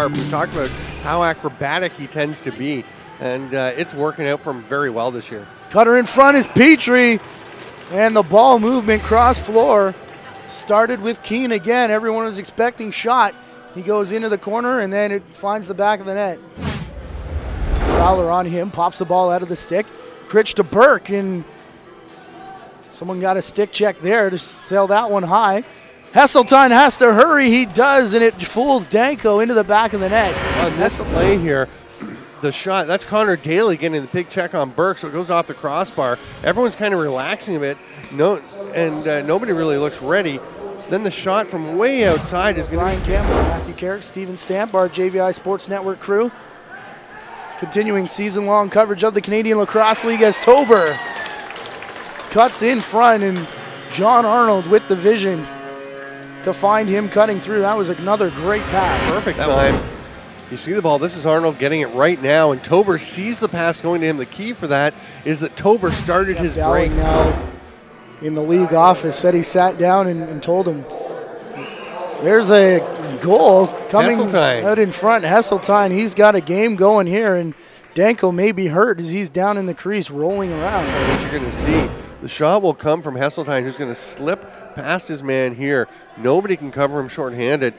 sharp. We talked about how acrobatic he tends to be, and it's working out for him very well this year. Cutter in front is Petrie, and the ball movement cross floor started with Keene again. Everyone was expecting shot. He goes into the corner, and then it finds the back of the net. Fowler on him, pops the ball out of the stick. Critch to Burke, and someone got a stick check there to sail that one high. Heseltine has to hurry. He does, and it fools Danko into the back of the net. On this play here, the shot, that's Connor Daly getting the big check on Burke, so it goes off the crossbar. Everyone's kind of relaxing a bit, nobody really looks ready. Then the shot from way outside is going to Ryan Campbell, Matthew Carrick, Steven Stamp, our JVI Sports Network crew. Continuing season-long coverage of the Canadian Lacrosse League as Tober cuts in front, and John Arnold with the vision to find him cutting through. That was another great pass. Perfect time. You see the ball. This is Arnold getting it right now, and Tober sees the pass going to him. The key for that is that Tober started his break. Now in the league office said he sat down and told him, there's a goal coming out in front. Heseltine, he's got a game going here, and Danko may be hurt as he's down in the crease rolling around. What you're going to see, the shot will come from Heseltine, who's going to slip past his man here. Nobody can cover him shorthanded,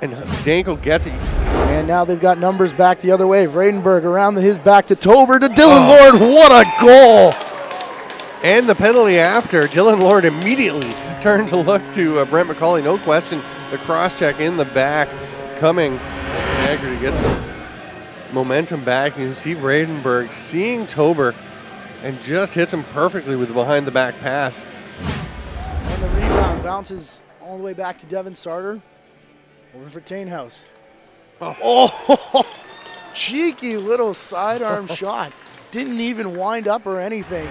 and Danko gets it. And now they've got numbers back the other way. Vredenberg around his back to Tober to Dylan Lord. What a goal! And the penalty after. Dylan Lord immediately turned to look to Brent McCauley. No question, the cross-check in the back coming. Niagara to get some momentum back. You can see Vredenberg seeing Tober and just hits him perfectly with the behind-the-back pass. And the rebound bounces all the way back to Devin Sarter. Over for Tainhouse. Oh, cheeky little sidearm shot. Didn't even wind up or anything.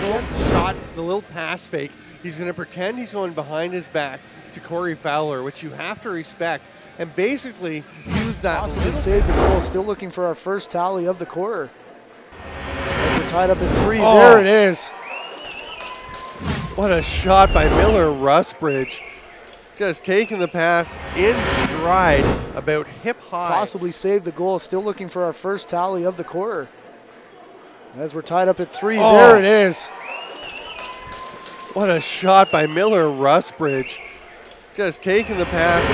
Just shot the little pass fake. He's going to pretend he's going behind his back to Corey Fowler, which you have to respect, and basically use that. Possibly saved the goal. Still looking for our first tally of the quarter. We're tied up at 3. Oh. There it is. What a shot by Miller Rusbridge. Just taking the pass in stride, about hip high. Possibly saved the goal. Still looking for our first tally of the quarter. As we're tied up at 3, there it is. What a shot by Miller Rusbridge. Just taking the pass.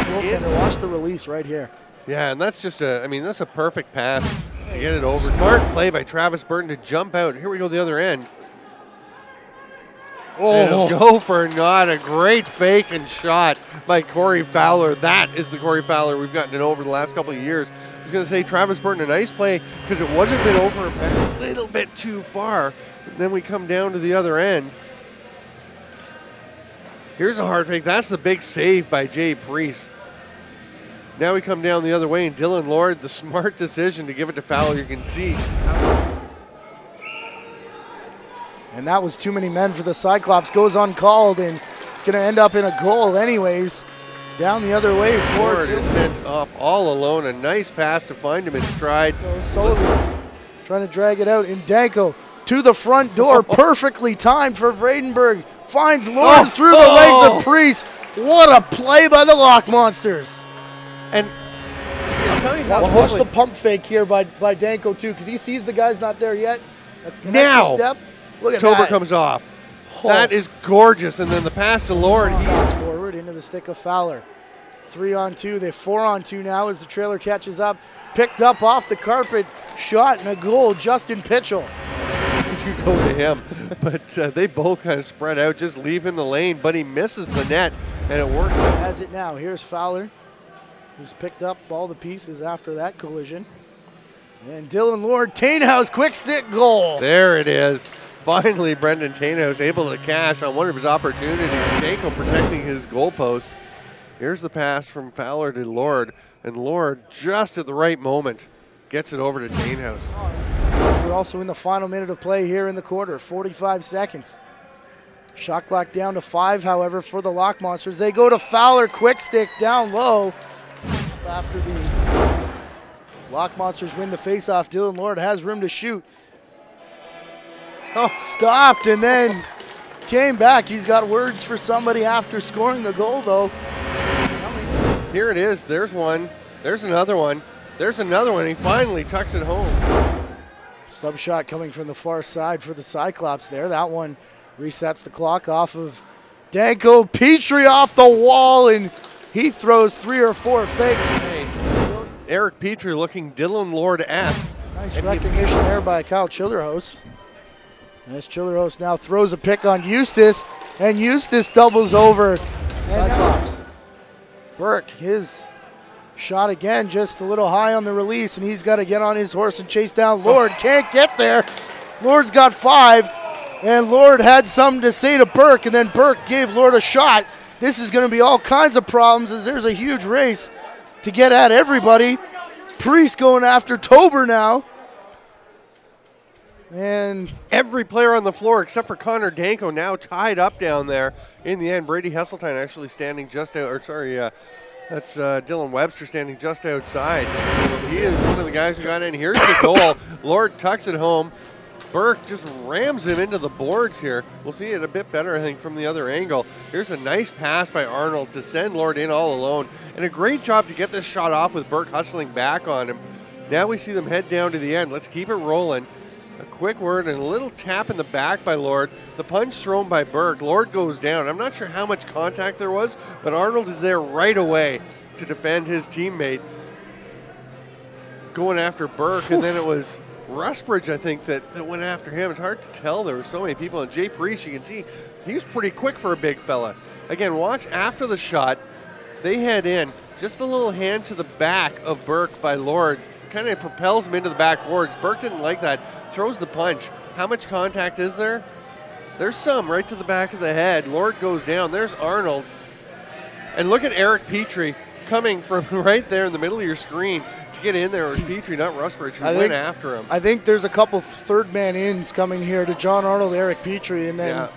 Watch the release right here. Yeah, and that's just that's a perfect pass to get it over. Smart play by Travis Burton to jump out. Here we go the other end. Oh, go for not a great fake and shot by Corey Fowler. That is the Corey Fowler we've gotten to know over the last couple of years. I was going to say Travis Burton, a nice play because it wasn't been over a little bit too far. And then we come down to the other end. Here's a hard fake. That's the big save by Jay Priest. Now we come down the other way, and Dylan Lord, the smart decision to give it to Fowler. You can see. And that was too many men for the Cyclops. Goes uncalled, and it's going to end up in a goal anyways. Down the other way for Lord is sent off all alone. A nice pass to find him in stride. Sullivan trying to drag it out, and Danko to the front door. Perfectly timed for Vredenberg. Finds Lord through the legs of Priest. What a play by the Lock Monsters. And watch the pump fake here by Danko too, because he sees the guy's not there yet. Now, step. Look at Tober that. comes off. That is gorgeous. And then the pass to Lord. Pass forward into the stick of Fowler. 3-on-2. They're 4-on-2 now as the trailer catches up. Picked up off the carpet. Shot and a goal. Justin Pitchell. You go to him. But they both kind of spread out. Just leave him the lane. But he misses the net. And it works out. Has it now. Here's Fowler, who's picked up all the pieces after that collision. And Dylan Lord, Tainhouse, quick stick goal. There it is. Finally, Brendan Tainhouse able to cash on one of his opportunities. Danko protecting his goalpost. Here's the pass from Fowler to Lord. And Lord, just at the right moment, gets it over to Tainhouse. We're also in the final minute of play here in the quarter, 45 seconds. Shot clock down to 5, however, for the Lock Monsters. They go to Fowler, quick stick down low. After the Lock Monsters win the faceoff, Dylan Lord has room to shoot. Stopped and then came back. He's got words for somebody after scoring the goal, though. Here it is. There's one. There's another one. There's another one. He finally tucks it home. Sub shot coming from the far side for the Cyclops there. That one resets the clock off of Danko. Petrie off the wall, and he throws 3 or 4 fakes. Eric Petrie looking Dylan Lord-esque. Nice recognition there by Kyle Childerhouse. As Childerhouse now throws a pick on Eustace, and Eustace doubles over Cyclops. Burke, his shot again, just a little high on the release, and he's got to get on his horse and chase down Lord. Can't get there. Lord's got 5, and Lord had something to say to Burke, and then Burke gave Lord a shot. This is going to be all kinds of problems as there's a huge race to get at everybody. Priest going after Tober now. And every player on the floor except for Connor Danko now tied up down there. In the end, Brady Hesseltine actually standing just out, or sorry, that's Dylan Webster standing just outside. He is one of the guys who got in. Here's the goal. Lord tucks it home. Burke just rams him into the boards here. We'll see it a bit better, I think, from the other angle. Here's a nice pass by Arnold to send Lord in all alone. And a great job to get this shot off with Burke hustling back on him. Now we see them head down to the end. Let's keep it rolling. A quick word and a little tap in the back by Lord. The punch thrown by Burke. Lord goes down. I'm not sure how much contact there was, but Arnold is there right away to defend his teammate. Going after Burke, and then it was Rusbridge, I think, that went after him. It's hard to tell. There were so many people. And Jay Priest, you can see, he was pretty quick for a big fella. Again, watch after the shot. They head in. Just a little hand to the back of Burke by Lord. Kind of propels him into the backboards. Burke didn't like that. Throws the punch. How much contact is there? There's some right to the back of the head. Lord goes down. There's Arnold. And look at Eric Petrie coming from right there in the middle of your screen to get in there. It was Petrie, not Rusbridge, who went after him. I think there's a couple third man ins coming here to John Arnold, Eric Petrie, and then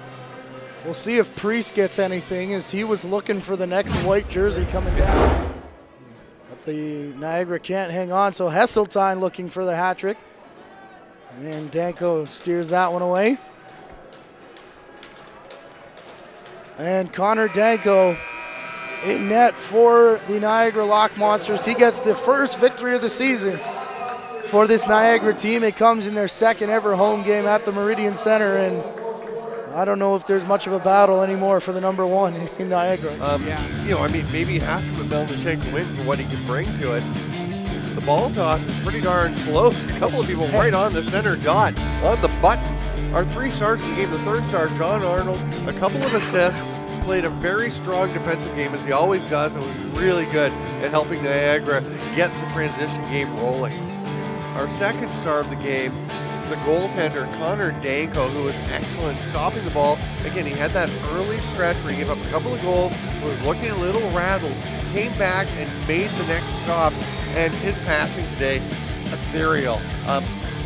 we'll see if Priest gets anything as he was looking for the next white jersey coming down. But the Niagara can't hang on, so Hesseltine looking for the hat trick. And Danko steers that one away. And Connor Danko in net for the Niagara Lock Monsters. He gets the first victory of the season for this Niagara team. It comes in their second ever home game at the Meridian Center, and I don't know if there's much of a battle anymore for the number 1 in Niagara. You know, I mean, maybe you have to put Melnichenko in for what he can bring to it. The ball toss is pretty darn close. A couple of people right on the center dot, on the button. Our 3 stars in the game, the third star, John Arnold, a couple of assists, played a very strong defensive game as he always does, and was really good at helping Niagara get the transition game rolling. Our second star of the game, the goaltender, Connor Danko, who was excellent stopping the ball. Again, he had that early stretch where he gave up a couple of goals, was looking a little rattled, came back and made the next stops, and his passing today, ethereal.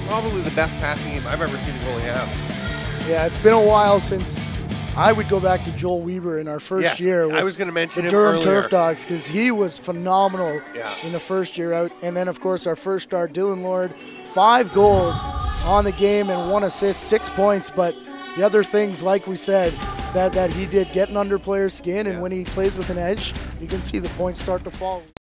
Probably the best passing game I've ever seen a goalie have. Yeah, it's been a while since I would go back to Joel Weber in our first year with I was going to mention the him Durham earlier. Turf Dogs, because he was phenomenal in the first year out. And then, of course, our first star, Dylan Lord, 5 goals on the game and 1 assist, 6 points. But the other things, like we said, that he did, getting under players' skin, and when he plays with an edge, you can see the points start to fall.